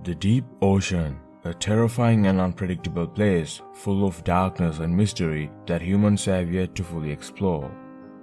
The deep ocean, a terrifying and unpredictable place full of darkness and mystery that humans have yet to fully explore.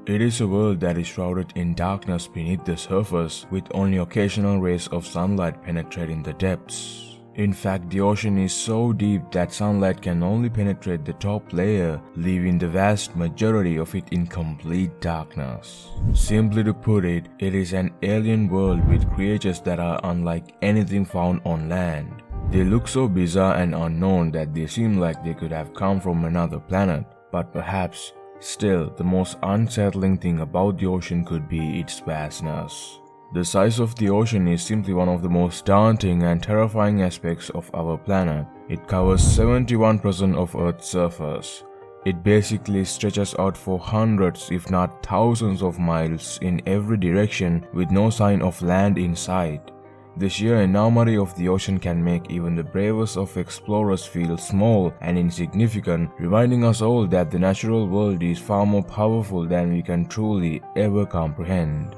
It is a world that is shrouded in darkness beneath the surface, with only occasional rays of sunlight penetrating the depths. In fact, the ocean is so deep that sunlight can only penetrate the top layer, leaving the vast majority of it in complete darkness. Simply to put it, it is an alien world with creatures that are unlike anything found on land. They look so bizarre and unknown that they seem like they could have come from another planet, but perhaps still, the most unsettling thing about the ocean could be its vastness. The size of the ocean is simply one of the most daunting and terrifying aspects of our planet. It covers 71% of Earth's surface. It basically stretches out for hundreds if not thousands of miles in every direction with no sign of land in sight. The sheer enormity of the ocean can make even the bravest of explorers feel small and insignificant, reminding us all that the natural world is far more powerful than we can truly ever comprehend.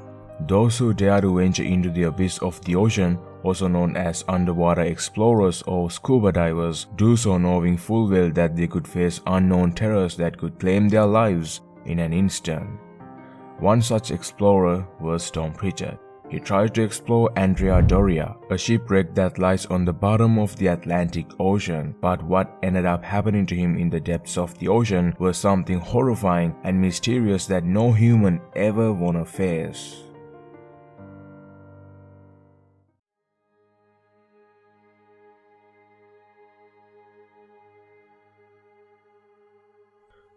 Those who dare to venture into the abyss of the ocean, also known as underwater explorers or scuba divers, do so knowing full well that they could face unknown terrors that could claim their lives in an instant. One such explorer was Tom Pritchard. He tried to explore Andrea Doria, a shipwreck that lies on the bottom of the Atlantic Ocean, but what ended up happening to him in the depths of the ocean was something horrifying and mysterious that no human ever wanna face.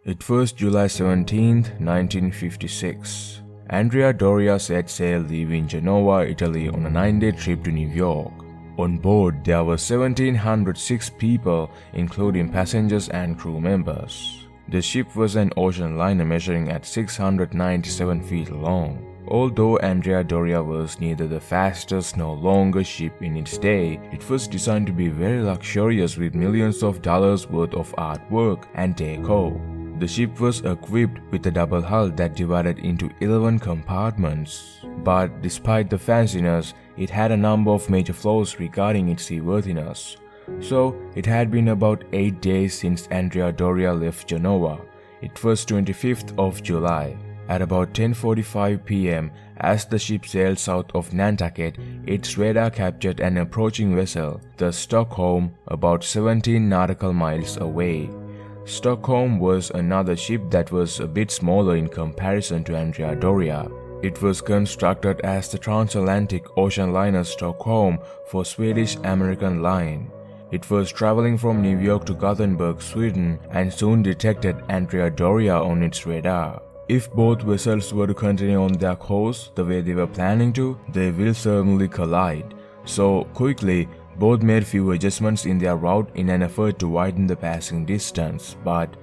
It was July 17, 1956. Andrea Doria set sail leaving Genoa, Italy on a 9-day trip to New York. On board, there were 1,706 people, including passengers and crew members. The ship was an ocean liner measuring at 697 feet long. Although Andrea Doria was neither the fastest nor longest ship in its day, it was designed to be very luxurious with millions of dollars worth of artwork and decor. The ship was equipped with a double hull that divided into 11 compartments. But despite the fanciness, it had a number of major flaws regarding its seaworthiness. So, it had been about 8 days since Andrea Doria left Genoa. It was 25th of July. At about 10:45 p.m., as the ship sailed south of Nantucket, its radar captured an approaching vessel, the Stockholm, about 17 nautical miles away. Stockholm was another ship that was a bit smaller in comparison to Andrea Doria. It was constructed as the transatlantic ocean liner Stockholm for Swedish American Line. It was traveling from New York to Gothenburg, Sweden, and soon detected Andrea Doria on its radar. If both vessels were to continue on their course the way they were planning to, they will certainly collide. So quickly, both made few adjustments in their route in an effort to widen the passing distance, but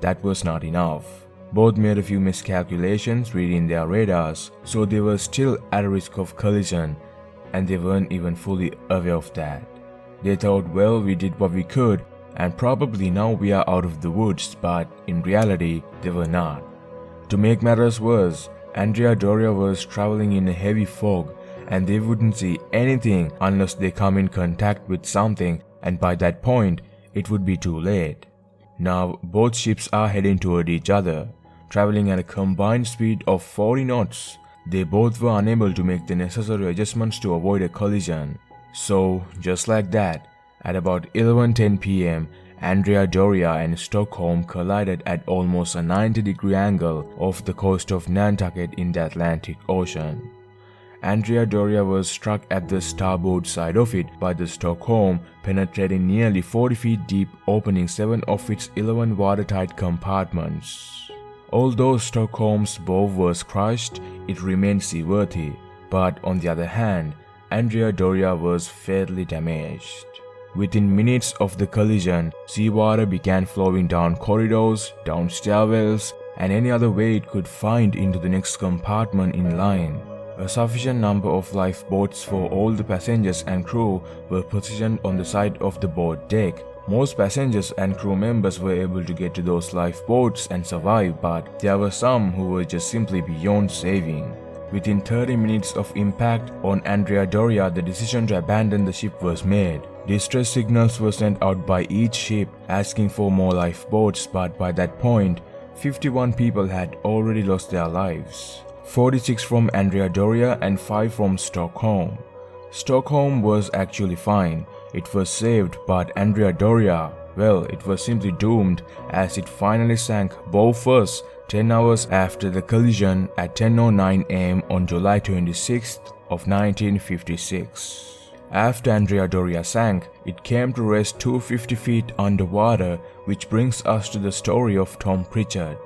that was not enough. Both made a few miscalculations reading their radars, so they were still at a risk of collision, and they weren't even fully aware of that. They thought, well, we did what we could, and probably now we are out of the woods, but in reality, they were not. To make matters worse, Andrea Doria was traveling in a heavy fog, and they wouldn't see anything unless they come in contact with something, and by that point, it would be too late. Now, both ships are heading toward each other, traveling at a combined speed of 40 knots. They both were unable to make the necessary adjustments to avoid a collision. So, just like that, at about 11:10 p.m., Andrea Doria and Stockholm collided at almost a 90-degree angle off the coast of Nantucket in the Atlantic Ocean. Andrea Doria was struck at the starboard side of it by the Stockholm, penetrating nearly 40 feet deep, opening 7 of its 11 watertight compartments. Although Stockholm's bow was crushed, it remained seaworthy, but on the other hand, Andrea Doria was fatally damaged. Within minutes of the collision, seawater began flowing down corridors, down stairwells, and any other way it could find into the next compartment in line. A sufficient number of lifeboats for all the passengers and crew were positioned on the side of the boat deck. Most passengers and crew members were able to get to those lifeboats and survive, but there were some who were just simply beyond saving. Within 30 minutes of impact on Andrea Doria, the decision to abandon the ship was made. Distress signals were sent out by each ship asking for more lifeboats, but by that point, 51 people had already lost their lives. 46 from Andrea Doria and 5 from Stockholm. Stockholm was actually fine. It was saved, but Andrea Doria, well, it was simply doomed as it finally sank bow first 10 hours after the collision at 10:09 am on July 26th of 1956. After Andrea Doria sank, it came to rest 250 feet underwater, which brings us to the story of Tom Pritchard.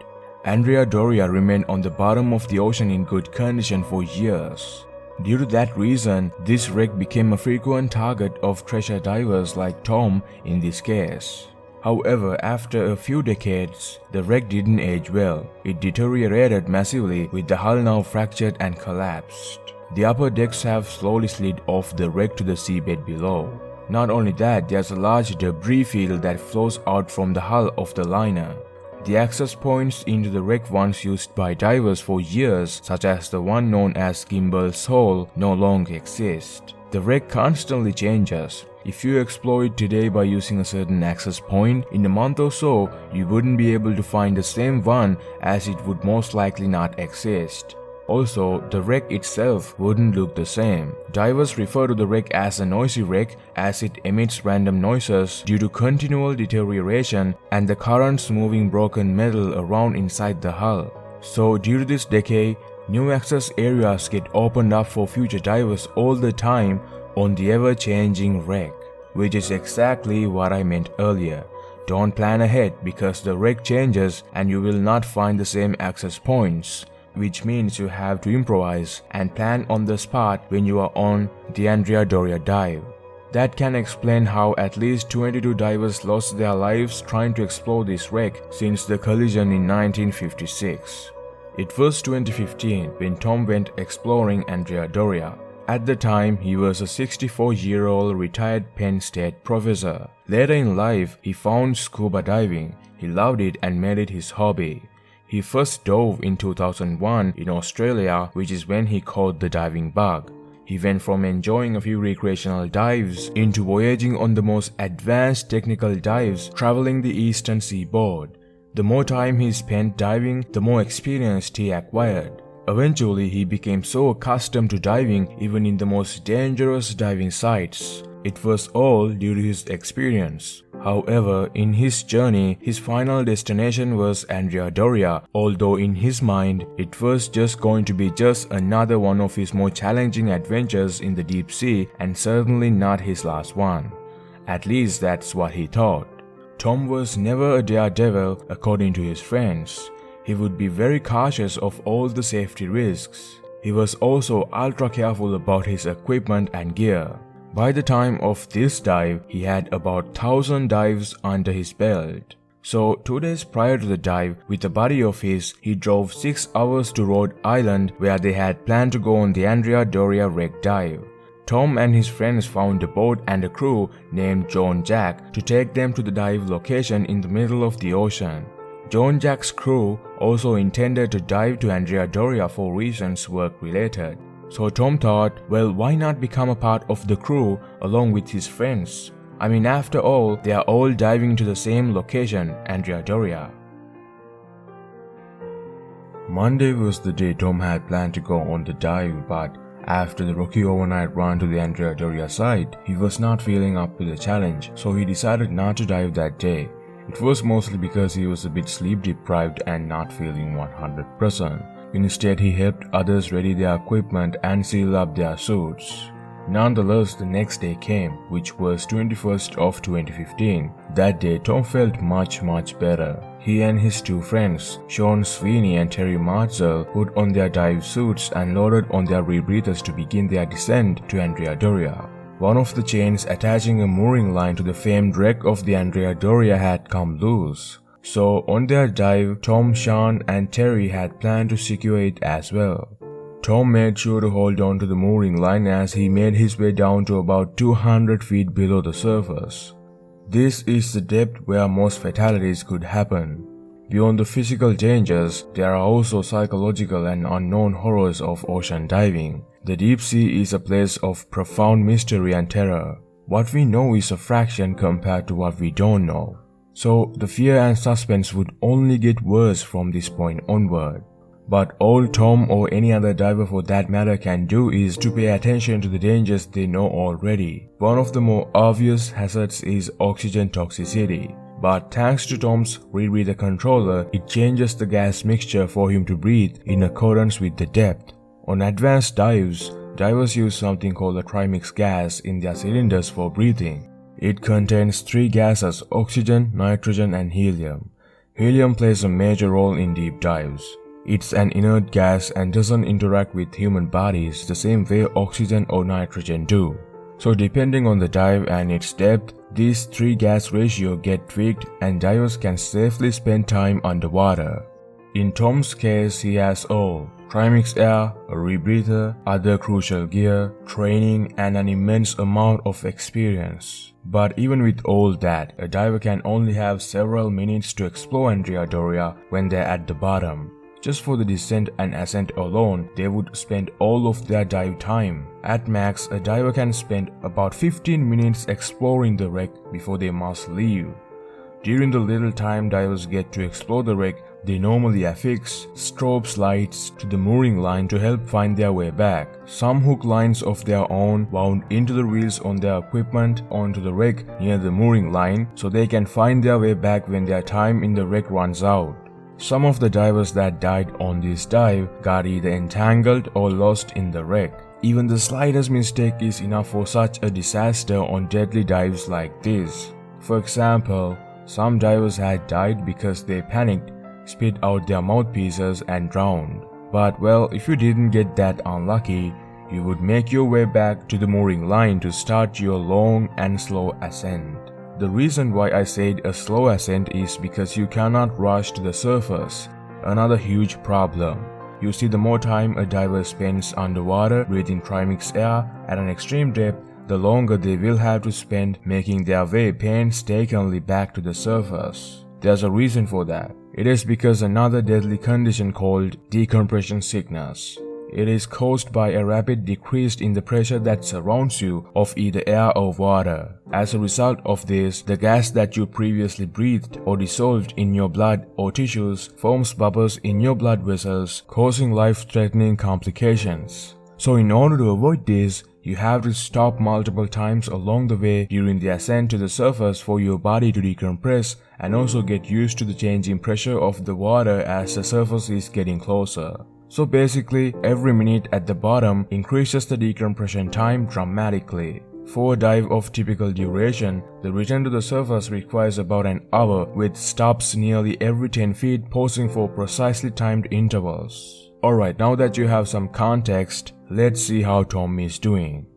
Andrea Doria remained on the bottom of the ocean in good condition for years. Due to that reason, this wreck became a frequent target of treasure divers like Tom in this case. However, after a few decades, the wreck didn't age well. It deteriorated massively, with the hull now fractured and collapsed. The upper decks have slowly slid off the wreck to the seabed below. Not only that, there's a large debris field that flows out from the hull of the liner. The access points into the wreck once used by divers for years, such as the one known as Gimbal's Hole, no longer exist. The wreck constantly changes. If you explore it today by using a certain access point, in a month or so, you wouldn't be able to find the same one as it would most likely not exist. Also, the wreck itself wouldn't look the same. Divers refer to the wreck as a noisy wreck as it emits random noises due to continual deterioration and the currents moving broken metal around inside the hull. So due to this decay, new access areas get opened up for future divers all the time on the ever-changing wreck, which is exactly what I meant earlier. Don't plan ahead because the wreck changes and you will not find the same access points, which means you have to improvise and plan on the spot when you are on the Andrea Doria dive. That can explain how at least 22 divers lost their lives trying to explore this wreck since the collision in 1956. It was 2015 when Tom went exploring Andrea Doria. At the time, he was a 64-year-old retired Penn State professor. Later in life, he found scuba diving. He loved it and made it his hobby. He first dove in 2001 in Australia, which is when he caught the diving bug. He went from enjoying a few recreational dives into voyaging on the most advanced technical dives, traveling the eastern seaboard. The more time he spent diving, the more experience he acquired. Eventually, he became so accustomed to diving even in the most dangerous diving sites. It was all due to his experience. However, in his journey, his final destination was Andrea Doria, although in his mind, it was just going to be just another one of his more challenging adventures in the deep sea and certainly not his last one. At least that's what he thought. Tom was never a daredevil according to his friends. He would be very cautious of all the safety risks. He was also ultra careful about his equipment and gear. By the time of this dive, he had about 1,000 dives under his belt. So 2 days prior to the dive, with a buddy of his, he drove 6 hours to Rhode Island where they had planned to go on the Andrea Doria wreck dive. Tom and his friends found a boat and a crew named John Jack to take them to the dive location in the middle of the ocean. John Jack's crew also intended to dive to Andrea Doria for reasons work-related. So Tom thought, well, why not become a part of the crew along with his friends? I mean, after all, they are all diving to the same location, Andrea Doria. Monday was the day Tom had planned to go on the dive, but after the rocky overnight run to the Andrea Doria site, he was not feeling up to the challenge, so he decided not to dive that day. It was mostly because he was a bit sleep deprived and not feeling 100%. Instead, he helped others ready their equipment and seal up their suits. Nonetheless, the next day came, which was 21st of 2015. That day, Tom felt much better. He and his 2 friends, Sean Sweeney and Terry Marzel, put on their dive suits and loaded on their rebreathers to begin their descent to Andrea Doria. One of the chains attaching a mooring line to the famed wreck of the Andrea Doria had come loose. So on their dive, Tom, Sean and Terry had planned to secure it as well. Tom made sure to hold on to the mooring line as he made his way down to about 200 feet below the surface. This is the depth where most fatalities could happen. Beyond the physical dangers, there are also psychological and unknown horrors of ocean diving. The deep sea is a place of profound mystery and terror. What we know is a fraction compared to what we don't know. So the fear and suspense would only get worse from this point onward. But all Tom or any other diver for that matter can do is to pay attention to the dangers they know already. One of the more obvious hazards is oxygen toxicity. But thanks to Tom's rebreather controller, it changes the gas mixture for him to breathe in accordance with the depth. On advanced dives, divers use something called a trimix gas in their cylinders for breathing. It contains three gases: oxygen, nitrogen, and helium. Helium plays a major role in deep dives. It's an inert gas and doesn't interact with human bodies the same way oxygen or nitrogen do. So depending on the dive and its depth, these three gas ratio get tweaked and divers can safely spend time underwater. In Tom's case, he has all: trimix air, a rebreather, other crucial gear, training, and an immense amount of experience. But even with all that, a diver can only have several minutes to explore Andrea Doria when they're at the bottom. Just for the descent and ascent alone, they would spend all of their dive time. At max, a diver can spend about 15 minutes exploring the wreck before they must leave. During the little time divers get to explore the wreck, they normally affix strobe lights to the mooring line to help find their way back. Some hook lines of their own wound into the reels on their equipment onto the wreck near the mooring line so they can find their way back when their time in the wreck runs out. Some of the divers that died on this dive got either entangled or lost in the wreck. Even the slightest mistake is enough for such a disaster on deadly dives like this. For example, some divers had died because they panicked, spit out their mouthpieces, and drowned. But well, if you didn't get that unlucky, you would make your way back to the mooring line to start your long and slow ascent. The reason why I said a slow ascent is because you cannot rush to the surface. Another huge problem. You see, the more time a diver spends underwater breathing trimix air at an extreme depth, the longer they will have to spend making their way painstakingly back to the surface. There's a reason for that. It is because another deadly condition called decompression sickness. It is caused by a rapid decrease in the pressure that surrounds you of either air or water. As a result of this, the gas that you previously breathed or dissolved in your blood or tissues forms bubbles in your blood vessels, causing life-threatening complications. So in order to avoid this, you have to stop multiple times along the way during the ascent to the surface for your body to decompress and also get used to the changing pressure of the water as the surface is getting closer. So basically, every minute at the bottom increases the decompression time dramatically. For a dive of typical duration, the return to the surface requires about an hour, with stops nearly every 10 feet, pausing for precisely timed intervals. Alright, now that you have some context, let's see how Tom is doing.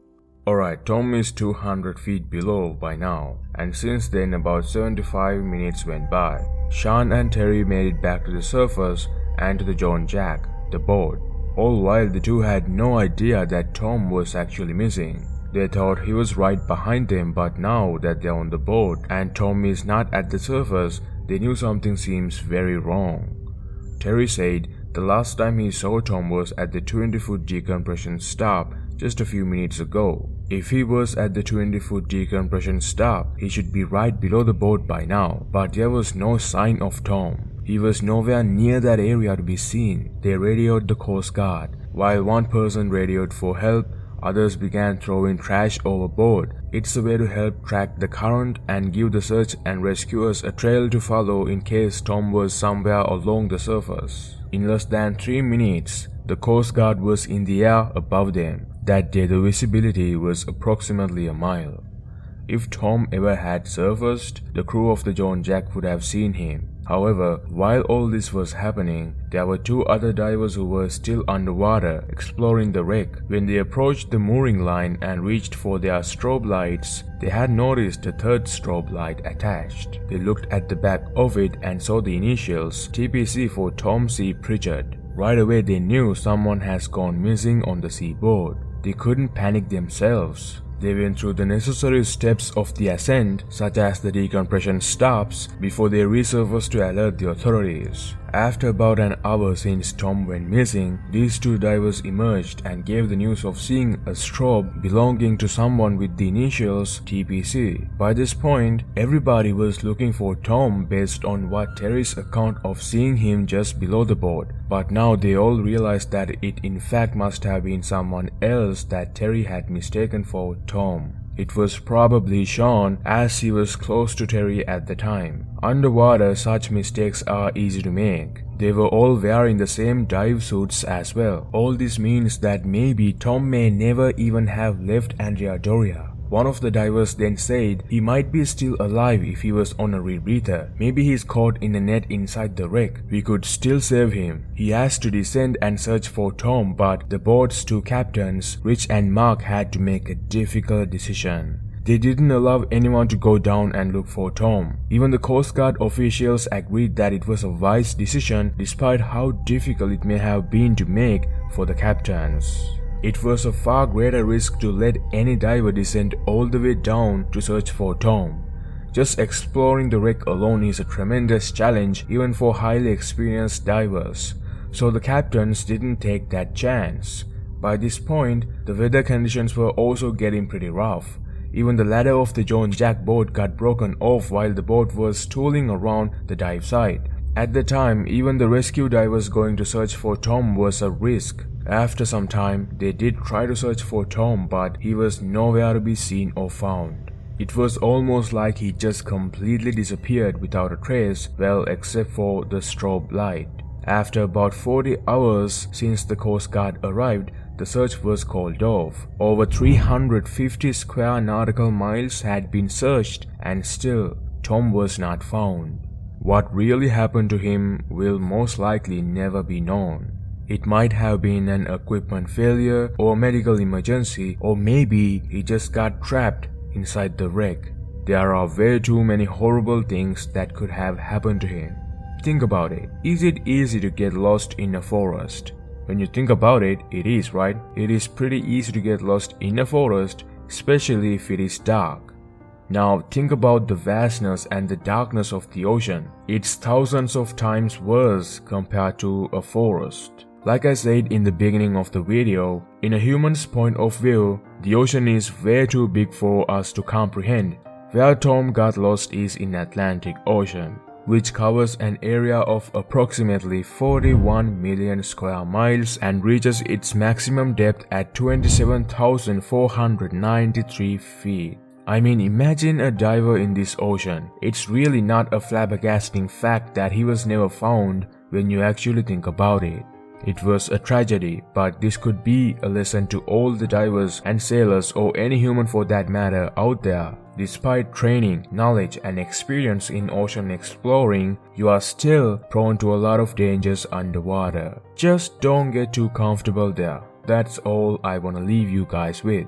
Alright, Tom is 200 feet below by now, and since then about 75 minutes went by. Sean and Terry made it back to the surface and to the John Jack, the boat. All while the two had no idea that Tom was actually missing. They thought he was right behind them, but now that they're on the boat and Tom is not at the surface, they knew something seems very wrong. Terry said the last time he saw Tom was at the 20-foot decompression stop just a few minutes ago. If he was at the 20-foot decompression stop, he should be right below the boat by now, but there was no sign of Tom. He was nowhere near that area to be seen. They radioed the Coast Guard. While one person radioed for help, others began throwing trash overboard. It's a way to help track the current and give the search and rescuers a trail to follow in case Tom was somewhere along the surface. In less than 3 minutes, the Coast Guard was in the air above them. That day the visibility was approximately a mile. If Tom ever had surfaced, the crew of the John Jack would have seen him. However, while all this was happening, there were two other divers who were still underwater exploring the wreck. When they approached the mooring line and reached for their strobe lights, they had noticed a third strobe light attached. They looked at the back of it and saw the initials TPC for Tom C. Pritchard. Right away they knew someone has gone missing on the seaboard. They couldn't panic themselves. They went through the necessary steps of the ascent, such as the decompression stops, before they resurfaced to alert the authorities. After about an hour since Tom went missing, these two divers emerged and gave the news of seeing a strobe belonging to someone with the initials TPC. By this point, everybody was looking for Tom based on what Terry's account of seeing him just below the boat, but now they all realized that it in fact must have been someone else that Terry had mistaken for Tom. It was probably Sean, as he was close to Terry at the time. Underwater, such mistakes are easy to make. They were all wearing the same dive suits as well. All this means that maybe Tom may never even have left Andrea Doria. One of the divers then said he might be still alive if he was on a rebreather. Maybe he's caught in a net inside the wreck. We could still save him. He has to descend and search for Tom, but the boat's two captains, Rich and Mark, had to make a difficult decision. They didn't allow anyone to go down and look for Tom. Even the Coast Guard officials agreed that it was a wise decision despite how difficult it may have been to make for the captains. It was a far greater risk to let any diver descend all the way down to search for Tom. Just exploring the wreck alone is a tremendous challenge even for highly experienced divers, so the captains didn't take that chance. By this point, the weather conditions were also getting pretty rough. Even the ladder of the John Jack boat got broken off while the boat was tooling around the dive site. At the time, even the rescue divers going to search for Tom was a risk. After some time, they did try to search for Tom, but he was nowhere to be seen or found. It was almost like he just completely disappeared without a trace, well, except for the strobe light. After about 40 hours since the Coast Guard arrived, the search was called off. Over 350 square nautical miles had been searched, and still, Tom was not found. What really happened to him will most likely never be known. It might have been an equipment failure or medical emergency, or maybe he just got trapped inside the wreck. There are way too many horrible things that could have happened to him. Think about it. Is it easy to get lost in a forest? When you think about it, it is, right? It is pretty easy to get lost in a forest, especially if it is dark. Now think about the vastness and the darkness of the ocean. It's thousands of times worse compared to a forest. Like I said in the beginning of the video, in a human's point of view, the ocean is way too big for us to comprehend. Where Tom got lost is in Atlantic Ocean, which covers an area of approximately 41 million square miles and reaches its maximum depth at 27,493 feet. I mean, imagine a diver in this ocean. It's really not a flabbergasting fact that he was never found when you actually think about it. It was a tragedy, but this could be a lesson to all the divers and sailors, or any human for that matter, out there. Despite training, knowledge and experience in ocean exploring, you are still prone to a lot of dangers underwater. Just don't get too comfortable there. That's all I wanna leave you guys with.